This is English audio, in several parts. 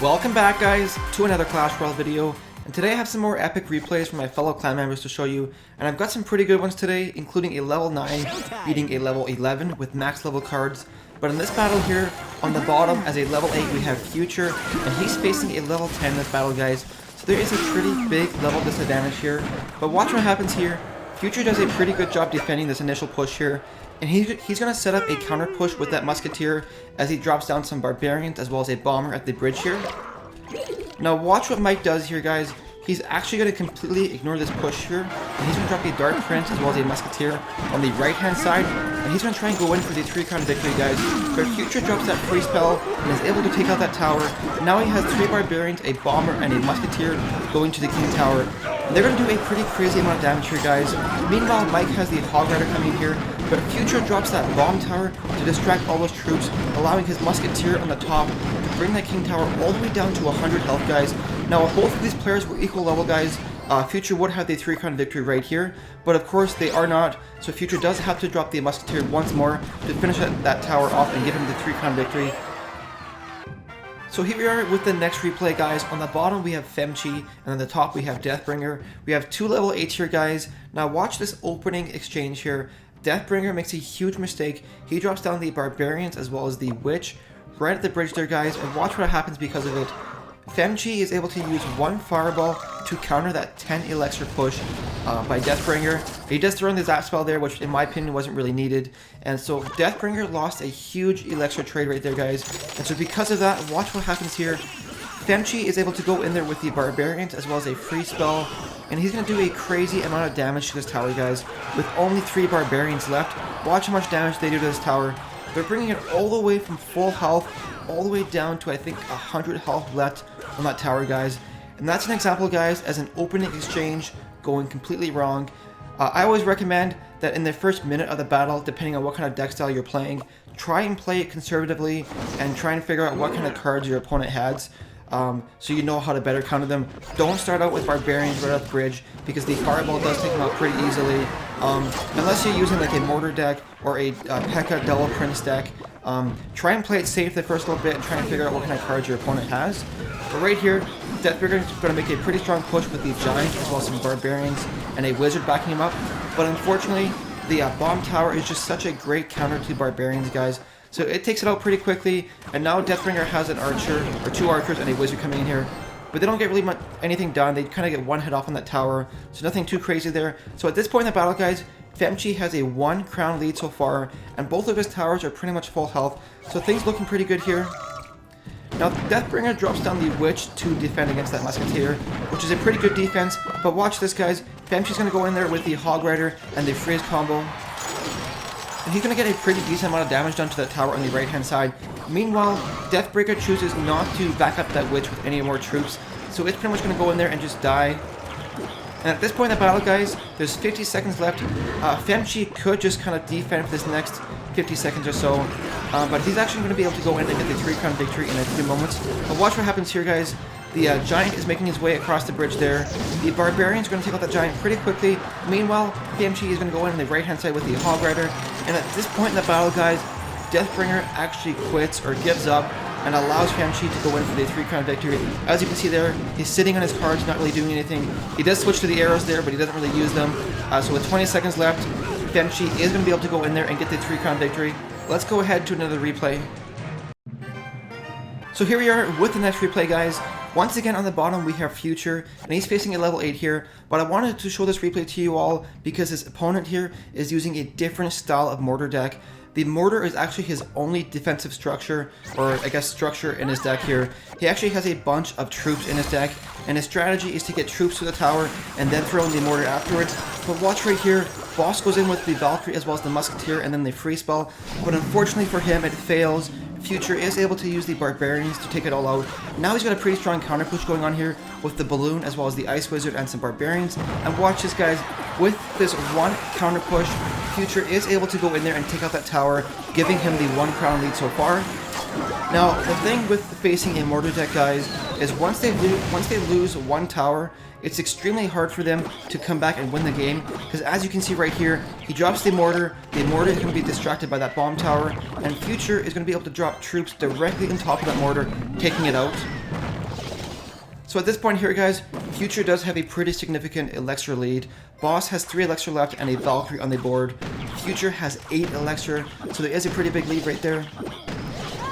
Welcome back, guys, to another Clash Royale video, and today I have some more epic replays from my fellow clan members to show you, and I've got some pretty good ones today, including a level 9 beating a level 11 with max level cards. But in this battle here, on the bottom as a level 8 we have Future, and he's facing a level 10 in this battle, guys, so there is a pretty big level disadvantage here. But watch what happens here. Future does a pretty good job defending this initial push here, and he's going to set up a counter push with that Musketeer as he drops down some Barbarians as well as a Bomber at the bridge here. Now watch what Mike does here, guys. He's actually going to completely ignore this push here, and he's going to drop a Dark Prince as well as a Musketeer on the right hand side, and he's going to try and go in for the 3-crown victory, guys. But Future drops that free spell and is able to take out that tower. And now he has 3 Barbarians, a Bomber, and a Musketeer going to the King Tower. And they're going to do a pretty crazy amount of damage here, guys. Meanwhile, Mike has the Hog Rider coming here, but Future drops that Bomb Tower to distract all those troops, allowing his Musketeer on the top to bring that King Tower all the way down to 100 health, guys. Now, if both of these players were equal level, guys, Future would have the 3-crown victory right here, but of course they are not, so Future does have to drop the Musketeer once more to finish that tower off and give him the 3-crown victory. So here we are with the next replay, guys. On the bottom we have Femchi, and on the top we have Deathbringer. We have 2 level 8s here, guys. Now watch this opening exchange here. Deathbringer makes a huge mistake. He drops down the Barbarians as well as the Witch right at the bridge there, guys, and watch what happens because of it. Femchi is able to use 1 Fireball to counter that 10 Elixir push by Deathbringer. He does throw in the Zap spell there, which in my opinion wasn't really needed. And so Deathbringer lost a huge Elixir trade right there, guys. And so because of that, watch what happens here. Femchi is able to go in there with the Barbarians as well as a free spell. And he's going to do a crazy amount of damage to this tower, guys. With only 3 Barbarians left, watch how much damage they do to this tower. They're bringing it all the way from full health all the way down to, I think, 100 health left on that tower, guys. And that's an example, guys, as an opening exchange going completely wrong. I always recommend that in the first minute of the battle, depending on what kind of deck style you're playing, try and play it conservatively and try and figure out what kind of cards your opponent has. So you know how to better counter them. Don't start out with Barbarians right off the bridge, because the Fireball does take them out pretty easily. Unless you're using like a Mortar deck or a P.E.K.K.A. Double Prince deck, try and play it safe the first little bit and try and figure out what kind of cards your opponent has. But right here, Deathbringer is going to make a pretty strong push with the Giant as well as some Barbarians and a Wizard backing him up. But unfortunately, the Bomb Tower is just such a great counter to Barbarians, guys. So it takes it out pretty quickly, and now Deathbringer has an Archer, or 2 Archers and a Wizard coming in here. But they don't get really much anything done. They kind of get 1 hit off on that tower, so nothing too crazy there. So at this point in the battle, guys, Femchi has a 1 crown lead so far, and both of his towers are pretty much full health, so things looking pretty good here. Now Deathbringer drops down the Witch to defend against that Musketeer, which is a pretty good defense, but watch this, guys. Femchi's going to go in there with the Hog Rider and the Freeze combo. And he's going to get a pretty decent amount of damage done to that tower on the right hand side. Meanwhile, Deathbringer chooses not to back up that Witch with any more troops, so it's pretty much going to go in there and just die. And at this point in the battle, guys, there's 50 seconds left. Femchi could just kind of defend for this next 50 seconds or so, but he's actually going to be able to go in and get the 3-crown victory in a few moments. But watch what happens here, guys. The Giant is making his way across the bridge there. The Barbarians are going to take out that Giant pretty quickly. Meanwhile, Femchi is going to go in on the right-hand side with the Hog Rider. And at this point in the battle, guys, Deathbringer actually quits or gives up and allows Femchi to go in for the 3-crown victory. As you can see there, he's sitting on his cards, not really doing anything. He does switch to the arrows there, but he doesn't really use them. So with 20 seconds left, Femchi is going to be able to go in there and get the 3-crown victory. Let's go ahead to another replay. So here we are with the next replay, guys. Once again on the bottom we have Future, and he's facing a level 8 here, but I wanted to show this replay to you all because his opponent here is using a different style of Mortar deck. The Mortar is actually his only defensive structure, or I guess structure in his deck here. He actually has a bunch of troops in his deck, and his strategy is to get troops to the tower and then throw in the Mortar afterwards. But watch right here, Boss goes in with the Valkyrie as well as the Musketeer and then the free spell, but unfortunately for him it fails. Future is able to use the Barbarians to take it all out. Now he's got a pretty strong counter push going on here with the Balloon as well as the Ice Wizard and some Barbarians. And watch this, guys, with this 1 counter push, Future is able to go in there and take out that tower, giving him the 1 crown lead so far. Now, the thing with facing a Mortar deck, guys, is once they lose 1 tower, it's extremely hard for them to come back and win the game, because as you can see right here, he drops the Mortar is going to be distracted by that Bomb Tower, and Future is going to be able to drop troops directly on top of that Mortar, taking it out. So at this point here, guys, Future does have a pretty significant Elixir lead. Boss has 3 Elixir left and a Valkyrie on the board. Future has 8 Elixir, so there is a pretty big lead right there.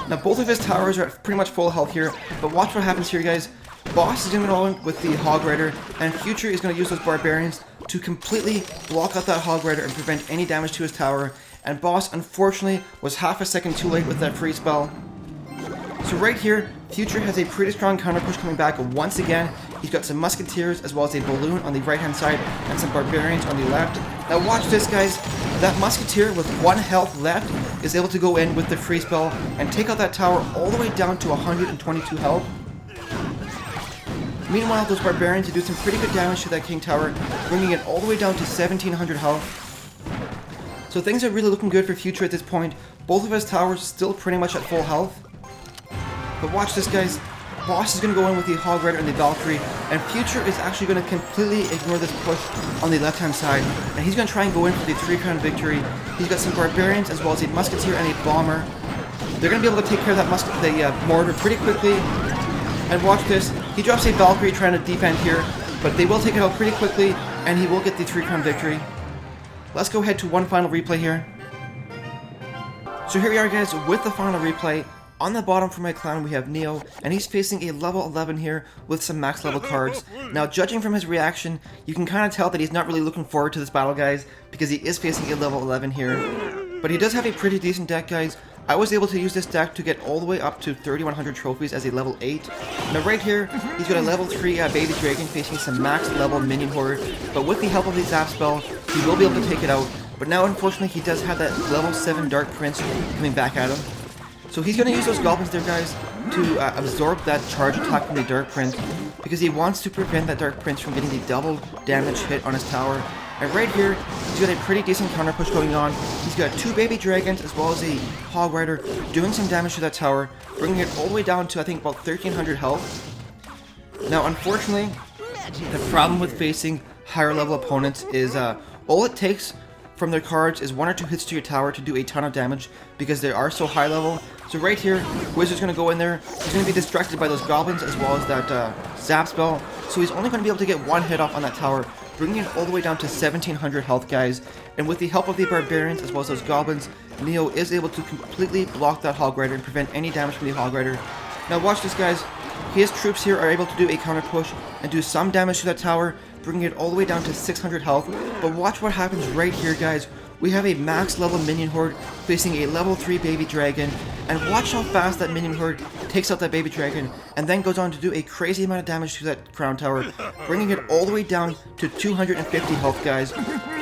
Now both of his towers are at pretty much full health here, but watch what happens here, guys. Boss is going to go in with the Hog Rider, and Future is going to use those Barbarians to completely block out that Hog Rider and prevent any damage to his tower. And Boss, unfortunately, was half a second too late with that free spell. So right here, Future has a pretty strong counter push coming back once again. He's got some Musketeers as well as a Balloon on the right hand side and some Barbarians on the left. Now watch this, guys. That Musketeer with 1 health left is able to go in with the free spell and take out that tower all the way down to 122 health. Meanwhile, those Barbarians do some pretty good damage to that King Tower, bringing it all the way down to 1700 health. So things are really looking good for Future at this point. Both of his towers still pretty much at full health. But watch this, guys. Boss is going to go in with the Hog Rider and the Valkyrie, and Future is actually going to completely ignore this push on the left-hand side, and he's going to try and go in for the 3-crown victory. He's got some Barbarians as well as a Musketeer and a Bomber. They're going to be able to take care of that Mortar pretty quickly. And watch this. He drops a Valkyrie trying to defend here, but they will take it out pretty quickly, and he will get the 3-crown victory. Let's go ahead to one final replay here. So here we are, guys, with the final replay. On the bottom for my clan, we have Neo, and he's facing a level 11 here with some max level cards. Now, judging from his reaction, you can kind of tell that he's not really looking forward to this battle, guys, because he is facing a level 11 here. But he does have a pretty decent deck, guys. I was able to use this deck to get all the way up to 3100 trophies as a level 8. Now right here, he's got a level 3 Baby Dragon facing some max level minion horde, but with the help of the Zap spell, he will be able to take it out. But now, unfortunately, he does have that level 7 Dark Prince coming back at him. So he's going to use those Goblins there, guys, to absorb that charge attack from the Dark Prince, because he wants to prevent that Dark Prince from getting the double damage hit on his tower. And right here, he's got a pretty decent counter push going on. He's got 2 Baby Dragons as well as a Hog Rider doing some damage to that tower, bringing it all the way down to, I think, about 1300 health. Now, unfortunately, the problem with facing higher level opponents is all it takes from their cards is 1 or 2 hits to your tower to do a ton of damage because they are so high level. So right here, Wizard's going to go in there. He's going to be distracted by those Goblins as well as that Zap spell. So he's only going to be able to get 1 hit off on that tower, bringing it all the way down to 1700 health, guys. And with the help of the Barbarians as well as those Goblins, Neo is able to completely block that Hog Rider and prevent any damage from the Hog Rider. Now watch this, guys. His troops here are able to do a counter push and do some damage to that tower, bringing it all the way down to 600 health. But watch what happens right here, guys. We have a max level minion horde facing a level 3 Baby Dragon, and watch how fast that minion horde takes out that Baby Dragon and then goes on to do a crazy amount of damage to that Crown Tower, bringing it all the way down to 250 health, guys.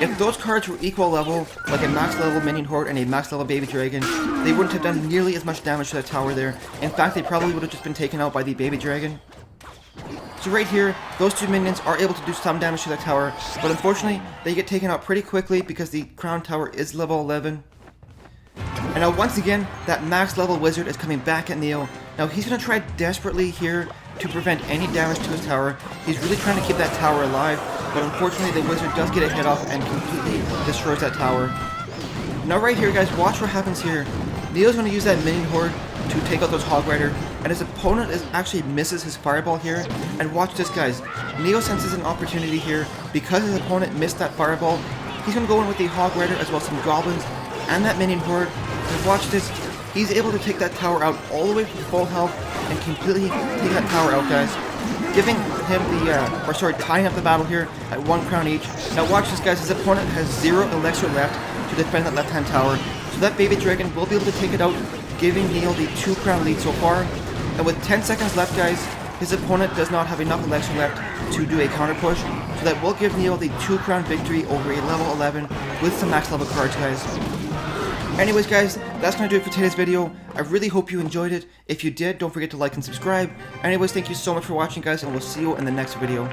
If those cards were equal level, like a max level minion horde and a max level Baby Dragon, they wouldn't have done nearly as much damage to that tower there. In fact, they probably would have just been taken out by the Baby Dragon. So right here, those 2 minions are able to do some damage to that tower, but unfortunately, they get taken out pretty quickly because the Crown Tower is level 11. And now once again, that max level Wizard is coming back at Neo. Now he's going to try desperately here to prevent any damage to his tower. He's really trying to keep that tower alive, but unfortunately the Wizard does get a hit off and completely destroys that tower. Now right here, guys, watch what happens here. Neo's going to use that minion horde to take out those Hog Rider, and his opponent actually misses his fireball here. And watch this, guys. Neo senses an opportunity here because his opponent missed that fireball. He's going to go in with the Hog Rider as well as some Goblins and that minion horde. And watch this. He's able to take that tower out all the way to full health and completely take that tower out, guys, giving him tying up the battle here at 1 crown each. Now watch this, guys. His opponent has 0 elixir left to defend that left-hand tower, so that Baby Dragon will be able to take it out, giving Neo the 2 crown lead so far. And with 10 seconds left, guys, his opponent does not have enough elixir left to do a counter push, so that will give Neo the 2 crown victory over a level 11 with some max level cards, guys. Anyways, guys, that's going to do it for today's video. I really hope you enjoyed it. If you did, don't forget to like and subscribe. Anyways, thank you so much for watching, guys, and we'll see you in the next video.